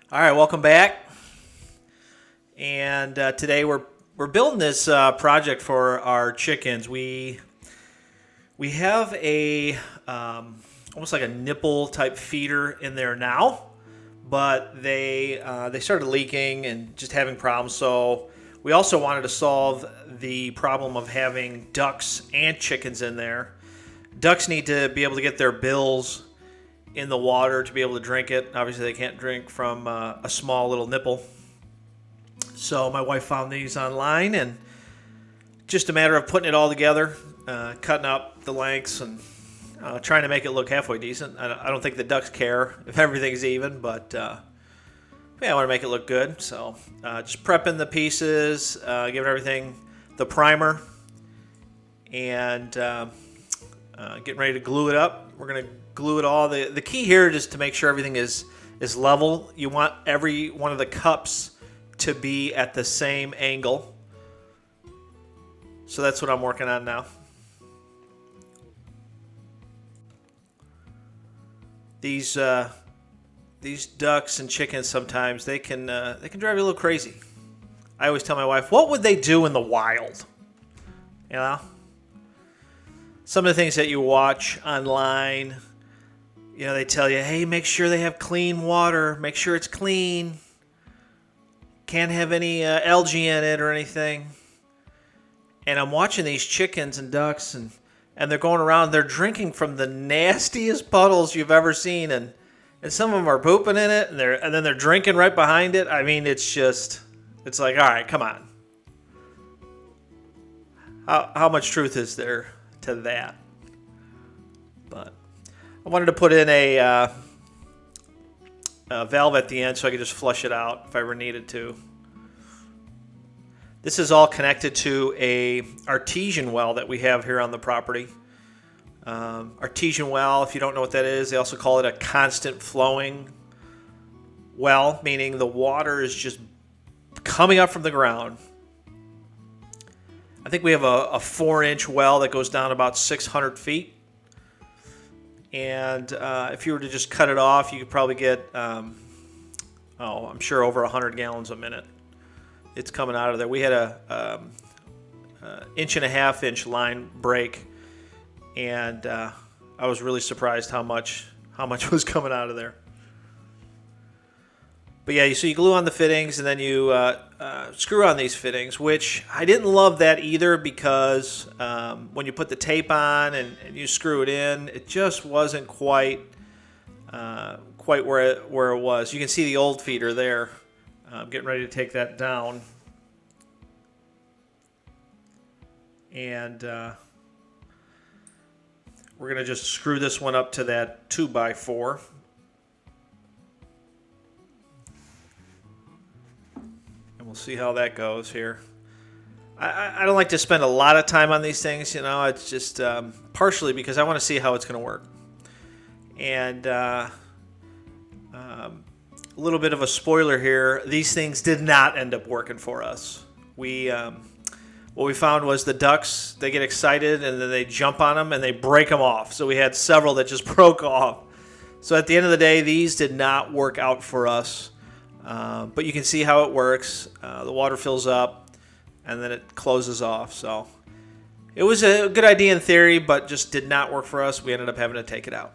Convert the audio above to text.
All right, welcome back. And today we're building this project for our chickens. We have a almost like a nipple type feeder in there now, but they started leaking and just having problems. So we also wanted to solve the problem of having ducks and chickens in there. Ducks need to be able to get their bills in the water to be able to drink it. Obviously, they can't drink from a small little nipple. So my wife found these online, and just a matter of putting it all together, cutting up the lengths, and trying to make it look halfway decent. I don't think the ducks care if everything's even, but yeah, I want to make it look good. So just prepping the pieces, giving everything the primer, and getting ready to glue it up. We're going to glue it all. The key here is to make sure everything is level. You want every one of the cups to be at the same angle. So that's what I'm working on now. These ducks and chickens sometimes they can drive you a little crazy. I always tell my wife, what would they do in the wild? You know? Some of the things that you watch online, they tell you, hey, make sure they have clean water. Make sure it's clean. Can't have any algae in it or anything. And I'm watching these chickens and ducks, and they're going around. They're drinking from the nastiest puddles you've ever seen. And some of them are pooping in it, and then they're drinking right behind it. I mean, it's like, all right, come on. How much truth is there to that? But I wanted to put in a valve at the end so I could just flush it out if I ever needed to. This is all connected to a artesian well that we have here on the property. Artesian well, if you don't know what that is, they also call it a constant flowing well, meaning the water is just coming up from the ground. I think we have a 4-inch well that goes down about 600 feet. And if you were to just cut it off, you could probably get, I'm sure over 100 gallons a minute. It's coming out of there. We had a 1.5-inch line break, and I was really surprised how much was coming out of there. But yeah, so you glue on the fittings, and then you screw on these fittings, which I didn't love that either, because when you put the tape on and you screw it in, it just wasn't quite where it was. You can see the old feeder there. I'm getting ready to take that down. And we're going to just screw this one up to that 2x4. We'll see how that goes here. I don't like to spend a lot of time on these things, It's just partially because I want to see how it's going to work. And a little bit of a spoiler here: these things did not end up working for us. What we found was the ducks, they get excited and then they jump on them and they break them off. So we had several that just broke off. So at the end of the day, these did not work out for us. But you can see how it works. The water fills up, and then it closes off. So it was a good idea in theory, but just did not work for us. We ended up having to take it out.